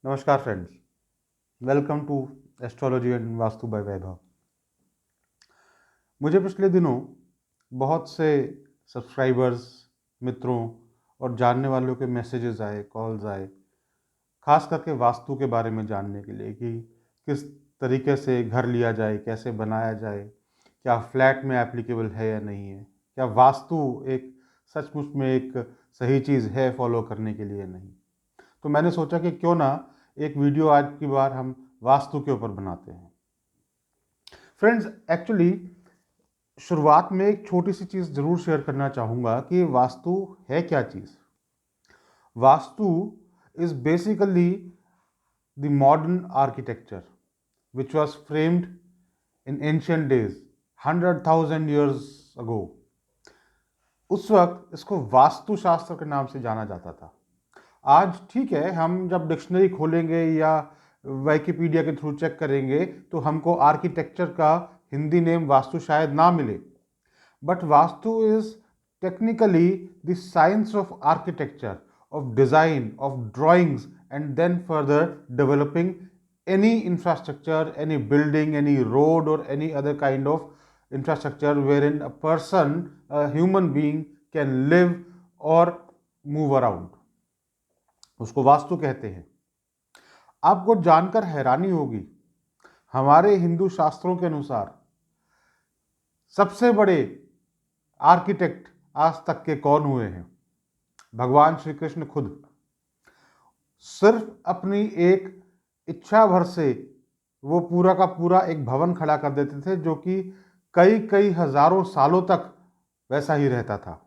नमस्कार friends, welcome to astrology and Vastu by Vaibhav. मुझे पिछले दिनों बहुत से सब्सक्राइबर्स, मित्रों और जानने वालों के मैसेजेस आए, कॉल्स आए, खास करके वास्तु के बारे में जानने के लिए कि किस तरीके से घर लिया जाए, कैसे बनाया जाए, क्या फ्लैट में एप्लीकेबल है या नहीं है, क्या वास्तु एक सचमुच में एक सही चीज़ है फॉलो करने के लिए नहीं। तो मैंने सोचा कि क्यों ना एक वीडियो आज की बार हम वास्तु के ऊपर बनाते हैं। फ्रेंड्स, एक्चुअली शुरुआत में एक छोटी सी चीज़ ज़रूर शेयर करना चाहूँगा कि वास्तु है क्या चीज़। Vastu is basically the modern architecture which was framed in ancient days 100,000 years ago. उस वक्त इसको वास्तुशास्त्र के नाम से जाना जाता था। आज ठीक है, हम जब डिक्शनरी खोलेंगे या विकिपीडिया के थ्रू चेक करेंगे तो हमको आर्किटेक्चर का हिंदी नेम वास्तु शायद ना मिले, but Vastu is technically the science of architecture, of design, of drawings and then further developing any infrastructure, any building, any road or any other kind of infrastructure wherein a person, a human being can live or move around, उसको वास्तु कहते हैं। आपको जानकर हैरानी होगी, हमारे हिंदू शास्त्रों के अनुसार सबसे बड़े आर्किटेक्ट आज तक के कौन हुए हैं? भगवान श्री कृष्ण खुद। सिर्फ अपनी एक इच्छा भर से वो पूरा का पूरा एक भवन खड़ा कर देते थे, जो कि कई कई हजारों सालों तक वैसा ही रहता था।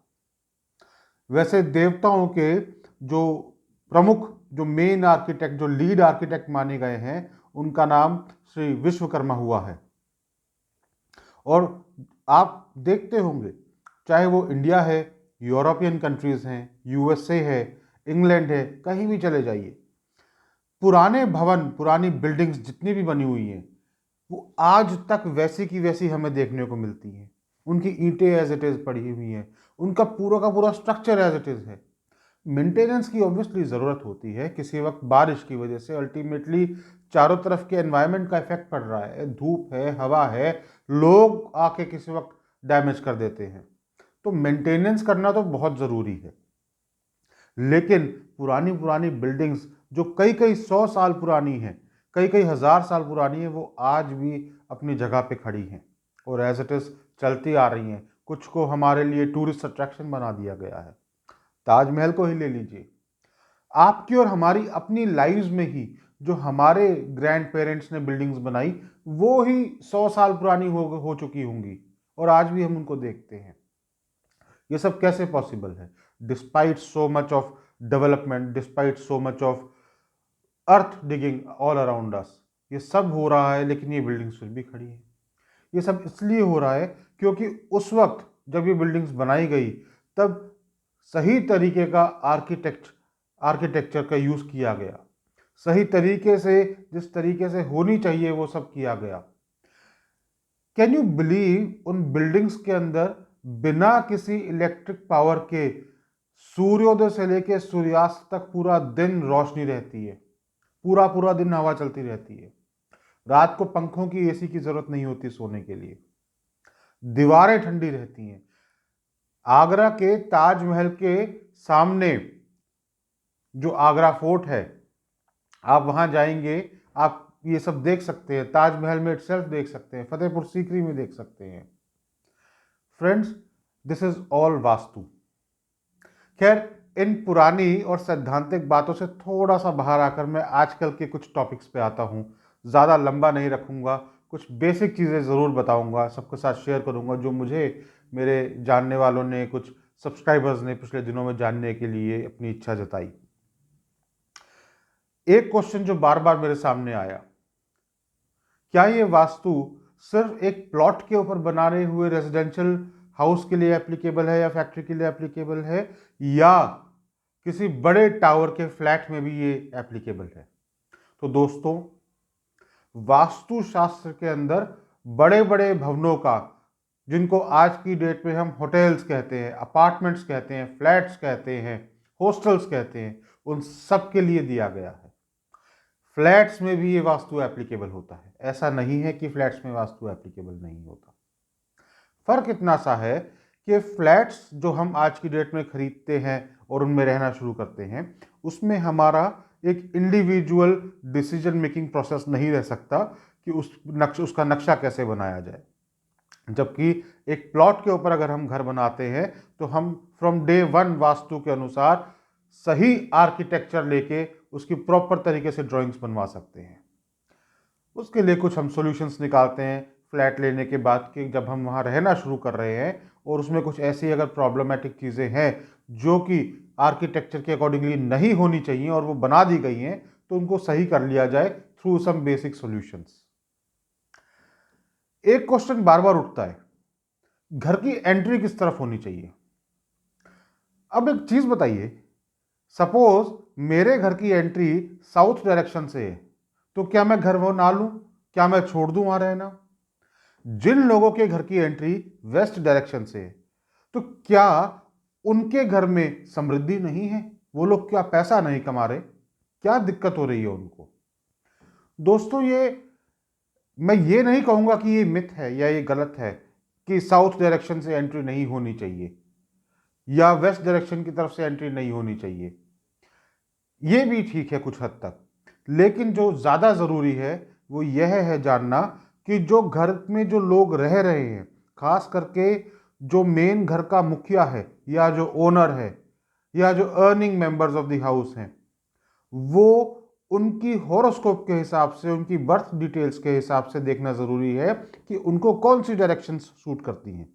वैसे देवताओं के जो प्रमुख, जो मेन आर्किटेक्ट, जो लीड आर्किटेक्ट माने गए हैं, उनका नाम श्री विश्वकर्मा हुआ है। और आप देखते होंगे, चाहे वो इंडिया है, यूरोपियन कंट्रीज हैं, यूएसए है, इंग्लैंड है, कहीं भी चले जाइए, पुराने भवन, पुरानी बिल्डिंग्स जितनी भी बनी हुई हैं, वो आज तक वैसी की वैसी हमें देखने को मिलती हैं। उनकी ईंटें एज इट इज पड़ी हुई हैं, उनका पूरा का पूरा स्ट्रक्चर एज इट इज है। मेंटेनेंस की ऑब्वियसली ज़रूरत होती है, किसी वक्त बारिश की वजह से अल्टीमेटली चारों तरफ के एनवायरनमेंट का इफेक्ट पड़ रहा है, धूप है, हवा है, लोग आके किसी वक्त डैमेज कर देते हैं, तो मेंटेनेंस करना तो बहुत ज़रूरी है। लेकिन पुरानी पुरानी बिल्डिंग्स जो कई कई 100 साल पुरानी हैं, कई कई हजार साल पुरानी है, वो आज भी अपनी जगह पे खड़ी हैं और एज इट इज चलती आ रही हैं। कुछ को हमारे लिए टूरिस्ट अट्रैक्शन बना दिया गया है। ताजमहल को ही ले लीजिए। आपकी और हमारी अपनी लाइव्स में ही जो हमारे ग्रैंड पेरेंट्स ने बिल्डिंग्स बनाई, वो ही 100 साल पुरानी हो चुकी होंगी और आज भी हम उनको देखते हैं। ये सब कैसे पॉसिबल है? Despite so much of development, despite so much of earth digging all around us, ये सब हो रहा है, लेकिन ये बिल्डिंग्स फिर भी खड़ी है। ये सब इसलिए हो रहा है क्योंकि उस वक्त जब ये बिल्डिंग्स बनाई गई, तब सही तरीके का आर्किटेक्चर का यूज किया गया, सही तरीके से, जिस तरीके से होनी चाहिए वो सब किया गया। कैन यू बिलीव, उन बिल्डिंग्स के अंदर बिना किसी इलेक्ट्रिक पावर के सूर्योदय से लेकर सूर्यास्त तक पूरा दिन रोशनी रहती है, पूरा पूरा दिन हवा चलती रहती है, रात को पंखों की, एसी की जरूरत नहीं होती सोने के लिए, दीवारें ठंडी रहती हैं। आगरा के ताजमहल के सामने जो आगरा फोर्ट है, आप वहां जाएंगे, आप ये सब देख सकते हैं, ताजमहल में इटसेल्फ देख सकते हैं, फतेहपुर सीकरी में देख सकते हैं। Friends, this is all vastu. खैर, इन पुरानी और सैद्धांतिक बातों से थोड़ा सा बाहर आकर मैं आजकल के कुछ टॉपिक्स पे आता हूँ। ज़्यादा लंबा नहीं रखूँगा, कुछ बेसिक चीज़ें ज़रूर बताऊँगा, सबके साथ शेयर करूँगा, जो मुझे मेरे जानने वालों ने, कुछ सब्सक्राइबर्स ने पिछले दिनों में जानने के लिए अपनी इच्छा जताई। एक क्वेश्चन जो बार बार मेरे सामने आया, क्या ये वास्तु सिर्फ एक प्लॉट के ऊपर बनाने हुए रेजिडेंशियल हाउस के लिए एप्लीकेबल है या फैक्ट्री के लिए एप्लीकेबल है, या किसी बड़े टावर के फ्लैट में भी ये एप्लीकेबल है? तो दोस्तों, वास्तुशास्त्र के अंदर बड़े बड़े भवनों का, जिनको आज की डेट में हम होटल्स कहते हैं, अपार्टमेंट्स कहते हैं, फ्लैट्स कहते हैं, हॉस्टल्स कहते हैं, उन सब के लिए दिया गया है। फ्लैट्स में भी ये वास्तु एप्लीकेबल होता है। ऐसा नहीं है कि फ्लैट्स में वास्तु एप्लीकेबल नहीं होता। फर्क इतना सा है कि फ्लैट्स जो हम आज की डेट में खरीदते हैं और उनमें रहना शुरू करते हैं, उसमें हमारा एक इंडिविजुअल डिसीजन मेकिंग प्रोसेस नहीं रह सकता कि उसका नक्शा कैसे बनाया जाए। जबकि एक प्लॉट के ऊपर अगर हम घर बनाते हैं तो हम फ्रॉम डे वन वास्तु के अनुसार सही आर्किटेक्चर लेके उसकी प्रॉपर तरीके से ड्राइंग्स बनवा सकते हैं। उसके लिए कुछ हम सॉल्यूशंस निकालते हैं फ्लैट लेने के बाद कि जब हम वहाँ रहना शुरू कर रहे हैं और उसमें कुछ ऐसी अगर प्रॉब्लमेटिक चीज़ें हैं जो कि आर्किटेक्चर के अकॉर्डिंगली नहीं होनी चाहिए और वो बना दी गई हैं, तो उनको सही कर लिया जाए थ्रू सम बेसिक सॉल्यूशंस। एक क्वेश्चन बार बार उठता है, घर की एंट्री किस तरफ होनी चाहिए। अब एक चीज बताइए, सपोज मेरे घर की एंट्री साउथ डायरेक्शन से है, तो क्या मैं घर वो ना लूं? क्या मैं छोड़ दूं वहां रहना? जिन लोगों के घर की एंट्री वेस्ट डायरेक्शन से है, तो क्या उनके घर में समृद्धि नहीं है? वो लोग क्या पैसा नहीं कमा रहे? क्या दिक्कत हो रही है उनको? दोस्तों, मैं ये नहीं कहूंगा कि ये मिथ है या ये गलत है कि साउथ डायरेक्शन से एंट्री नहीं होनी चाहिए या वेस्ट डायरेक्शन की तरफ से एंट्री नहीं होनी चाहिए। ये भी ठीक है कुछ हद तक, लेकिन जो ज़्यादा ज़रूरी है वो यह है जानना कि जो घर में जो लोग रह रहे हैं, खास करके जो मेन घर का मुखिया है या जो ओनर है या जो earning members of the house हैं, वो उनकी हॉरोस्कोप के हिसाब से, उनकी बर्थ डिटेल्स के हिसाब से देखना ज़रूरी है कि उनको कौन सी डायरेक्शन सूट करती हैं।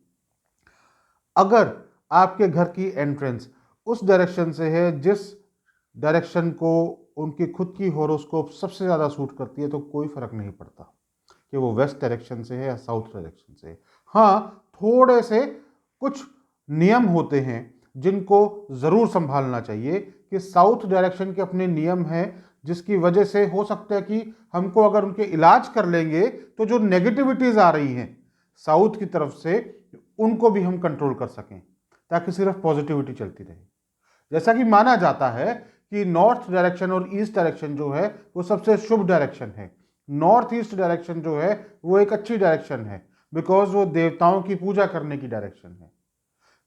अगर आपके घर की एंट्रेंस उस डायरेक्शन से है जिस डायरेक्शन को उनकी खुद की हॉरोस्कोप सबसे ज़्यादा सूट करती है, तो कोई फर्क नहीं पड़ता कि वो वेस्ट डायरेक्शन से है या साउथ डायरेक्शन से है। हाँ, थोड़े से कुछ नियम होते हैं जिनको ज़रूर संभालना चाहिए कि साउथ डायरेक्शन के अपने नियम हैं, जिसकी वजह से हो सकता है कि हमको अगर उनके इलाज कर लेंगे तो जो नेगेटिविटीज़ आ रही हैं साउथ की तरफ से, उनको भी हम कंट्रोल कर सकें ताकि सिर्फ पॉजिटिविटी चलती रहे। जैसा कि माना जाता है कि नॉर्थ डायरेक्शन और ईस्ट डायरेक्शन जो है वो सबसे शुभ डायरेक्शन है। नॉर्थ ईस्ट डायरेक्शन जो है वो एक अच्छी डायरेक्शन है बिकॉज वो देवताओं की पूजा करने की डायरेक्शन है।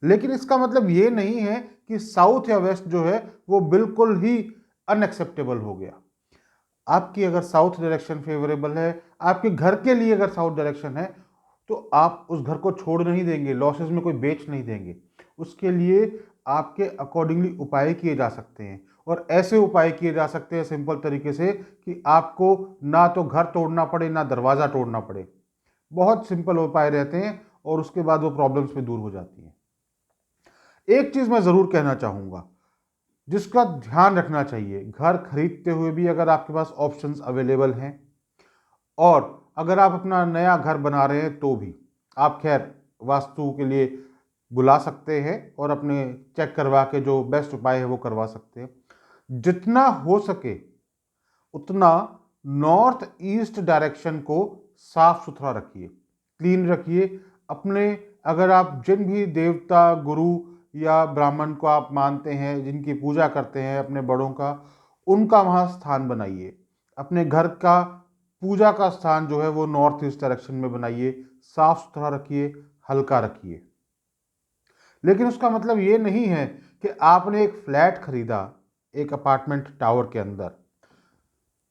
लेकिन इसका मतलब ये नहीं है कि साउथ या वेस्ट जो है वो बिल्कुल ही अनएक्सेप्टेबल हो गया। आपकी अगर साउथ डायरेक्शन फेवरेबल है, आपके घर के लिए अगर साउथ डायरेक्शन है, तो आप उस घर को छोड़ नहीं देंगे, लॉसेस में कोई बेच नहीं देंगे। उसके लिए आपके अकॉर्डिंगली उपाय किए जा सकते हैं और ऐसे उपाय किए जा सकते हैं सिंपल तरीके से कि आपको ना तो घर तोड़ना पड़े ना दरवाज़ा तोड़ना पड़े। बहुत सिंपल उपाय रहते हैं और उसके बाद वो प्रॉब्लम्स भी दूर हो जाती हैं। एक चीज़ मैं ज़रूर कहना चाहूँगा जिसका ध्यान रखना चाहिए, घर खरीदते हुए भी अगर आपके पास ऑप्शंस अवेलेबल हैं और अगर आप अपना नया घर बना रहे हैं तो भी आप खैर वास्तु के लिए बुला सकते हैं और अपने चेक करवा के जो बेस्ट उपाय है वो करवा सकते हैं। जितना हो सके उतना नॉर्थ ईस्ट डायरेक्शन को साफ सुथरा रखिए, क्लीन रखिए। अपने अगर आप जिन भी देवता गुरु या ब्राह्मण को आप मानते हैं, जिनकी पूजा करते हैं अपने बड़ों का, उनका वहाँ स्थान बनाइए। अपने घर का पूजा का स्थान जो है वो नॉर्थ ईस्ट डायरेक्शन में बनाइए, साफ सुथरा रखिए, हल्का रखिए। लेकिन उसका मतलब ये नहीं है कि आपने एक फ्लैट खरीदा एक अपार्टमेंट टावर के अंदर,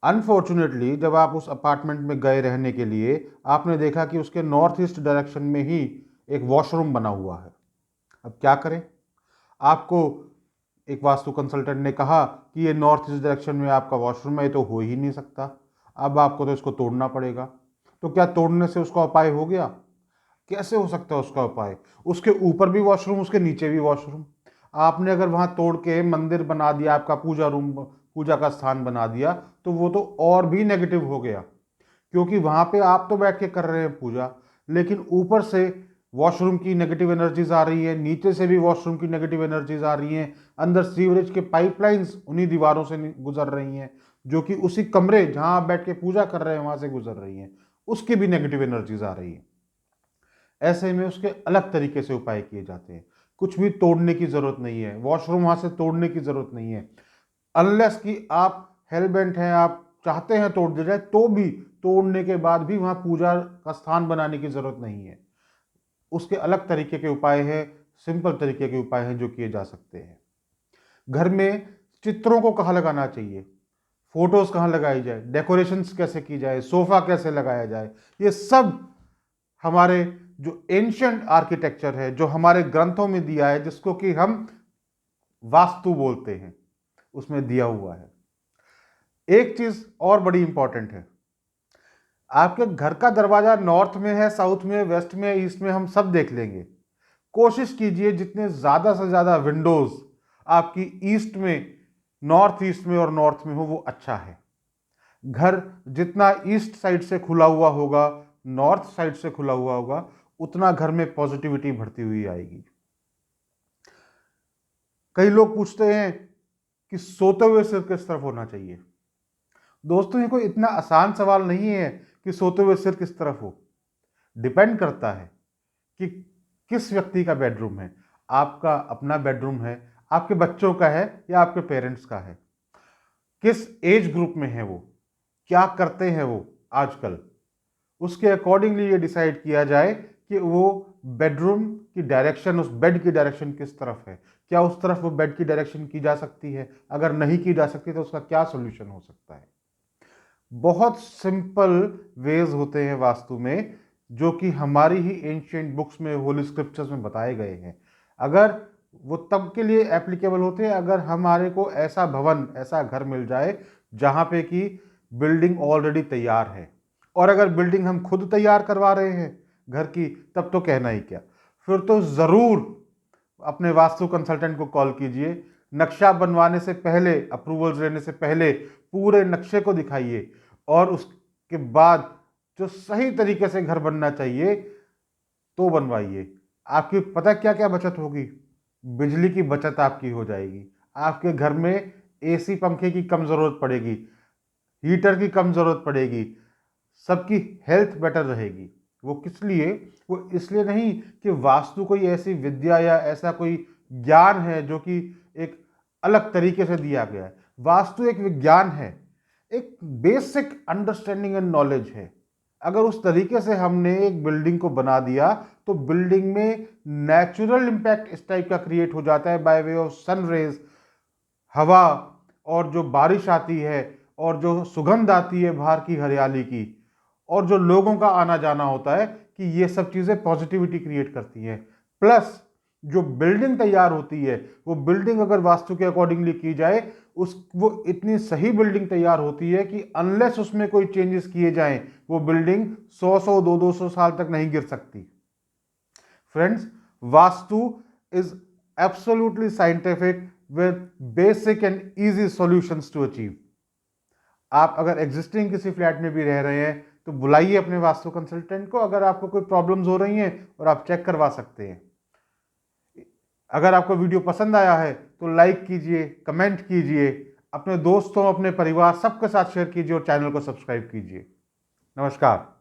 अनफॉर्चुनेटली जब आप उस अपार्टमेंट में गए रहने के लिए, आपने देखा कि उसके नॉर्थ ईस्ट डायरेक्शन में ही एक वॉशरूम बना हुआ है। अब क्या करें? आपको एक वास्तु कंसल्टेंट ने कहा कि ये नॉर्थ ईस्ट डायरेक्शन में आपका वॉशरूम है, तो हो ही नहीं सकता, अब आपको तो इसको तोड़ना पड़ेगा। तो क्या तोड़ने से उसका उपाय हो गया? कैसे हो सकता है उसका उपाय? उसके ऊपर भी वॉशरूम, उसके नीचे भी वॉशरूम। आपने अगर वहाँ तोड़ के मंदिर बना दिया, आपका पूजा रूम, पूजा का स्थान बना दिया, तो वो तो और भी नेगेटिव हो गया, क्योंकि वहाँ पे आप तो बैठ के कर रहे हैं पूजा, लेकिन ऊपर से वॉशरूम की नेगेटिव एनर्जीज आ रही है, नीचे से भी वॉशरूम की नेगेटिव एनर्जीज आ रही हैं, अंदर सीवरेज के पाइपलाइंस उन्हीं दीवारों से गुजर रही हैं, जो कि उसी कमरे जहाँ आप बैठ के पूजा कर रहे हैं वहाँ से गुजर रही हैं, उसकी भी नेगेटिव एनर्जीज आ रही हैं। ऐसे में उसके अलग तरीके से उपाय किए जाते हैं। कुछ भी तोड़ने की जरूरत नहीं है, वॉशरूम वहां से तोड़ने की जरूरत नहीं है, अनलेस कि आप हेलबेंट हैं, आप चाहते हैं तोड़ दिया जाए तो भी, तोड़ने के बाद भी वहां पूजा का स्थान बनाने की जरूरत नहीं है। उसके अलग तरीके के उपाय हैं, सिंपल तरीके के उपाय हैं जो किए जा सकते हैं। घर में चित्रों को कहाँ लगाना चाहिए, फोटोज कहाँ लगाई जाए, डेकोरेशंस कैसे की जाए, सोफा कैसे लगाया जाए, ये सब हमारे जो एंशियंट आर्किटेक्चर है, जो हमारे ग्रंथों में दिया है, जिसको कि हम वास्तु बोलते हैं, उसमें दिया हुआ है। एक चीज और बड़ी इंपॉर्टेंट है, आपके घर का दरवाजा नॉर्थ में है, साउथ में, वेस्ट में, ईस्ट में, हम सब देख लेंगे। कोशिश कीजिए जितने ज्यादा से ज्यादा विंडोज आपकी ईस्ट में, नॉर्थ ईस्ट में और नॉर्थ में हो, वो अच्छा है। घर जितना ईस्ट साइड से खुला हुआ होगा, नॉर्थ साइड से खुला हुआ होगा, उतना घर में पॉजिटिविटी बढ़ती हुई आएगी। कई लोग पूछते हैं कि सोते हुए सिर किस तरफ होना चाहिए। दोस्तों, ये कोई इतना आसान सवाल नहीं है कि सोते हुए सिर किस तरफ हो। डिपेंड करता है कि किस व्यक्ति का बेडरूम है। आपका अपना बेडरूम है, आपके बच्चों का है, या आपके पेरेंट्स का है, किस एज ग्रुप में है वो, क्या करते हैं वो आजकल, उसके अकॉर्डिंगली ये डिसाइड किया जाए कि वो बेडरूम की डायरेक्शन, उस बेड की डायरेक्शन किस तरफ है। क्या उस तरफ वो बेड की डायरेक्शन की जा सकती है? अगर नहीं की जा सकती तो उसका क्या सोल्यूशन हो सकता है। बहुत सिंपल वेज होते हैं वास्तु में, जो कि हमारी ही एंशिएंट बुक्स में, होली स्क्रिप्चर्स में बताए गए हैं। अगर वो तब के लिए एप्लीकेबल होते हैं अगर हमारे को ऐसा भवन, ऐसा घर मिल जाए जहां पे कि बिल्डिंग ऑलरेडी तैयार है। और अगर बिल्डिंग हम खुद तैयार करवा रहे हैं घर की, तब तो कहना ही क्या। फिर तो जरूर अपने वास्तु कंसल्टेंट को कॉल कीजिए। नक्शा बनवाने से पहले, अप्रूवल्स लेने से पहले पूरे नक्शे को दिखाइए, और उसके बाद जो सही तरीके से घर बनना चाहिए तो बनवाइए। आपकी पता क्या क्या बचत होगी? बिजली की बचत आपकी हो जाएगी, आपके घर में एसी पंखे की कम जरूरत पड़ेगी, हीटर की कम जरूरत पड़ेगी, सबकी हेल्थ बेटर रहेगी। वो किस लिए? वो इसलिए नहीं कि वास्तु कोई ऐसी विद्या या ऐसा कोई ज्ञान है जो कि एक अलग तरीके से दिया गया है। वास्तु एक विज्ञान है, एक बेसिक अंडरस्टैंडिंग एंड नॉलेज है। अगर उस तरीके से हमने एक बिल्डिंग को बना दिया तो बिल्डिंग में नेचुरल इंपैक्ट इस टाइप का क्रिएट हो जाता है, by way of sun rays, हवा, और जो बारिश आती है, और जो सुगंध आती है बाहर की हरियाली की, और जो लोगों का आना जाना होता है, कि ये सब चीजें पॉजिटिविटी क्रिएट करती हैं। प्लस जो बिल्डिंग तैयार होती है, वो बिल्डिंग अगर वास्तु के अकॉर्डिंगली की जाए, वो इतनी सही बिल्डिंग तैयार होती है कि अनलेस उसमें कोई चेंजेस किए जाएं, वो बिल्डिंग 100 200 साल तक नहीं गिर सकती। Friends, Vastu is absolutely scientific with basic and easy solutions to achieve. आप अगर एग्जिस्टिंग किसी फ्लैट में भी रह रहे हैं तो बुलाइए अपने वास्तु कंसल्टेंट को, अगर आपको कोई प्रॉब्लम्स हो रही हैं, और आप चेक करवा सकते हैं। अगर आपको वीडियो पसंद आया है तो लाइक कीजिए, कमेंट कीजिए, अपने दोस्तों, अपने परिवार, सबके साथ शेयर कीजिए, और चैनल को सब्सक्राइब कीजिए। नमस्कार।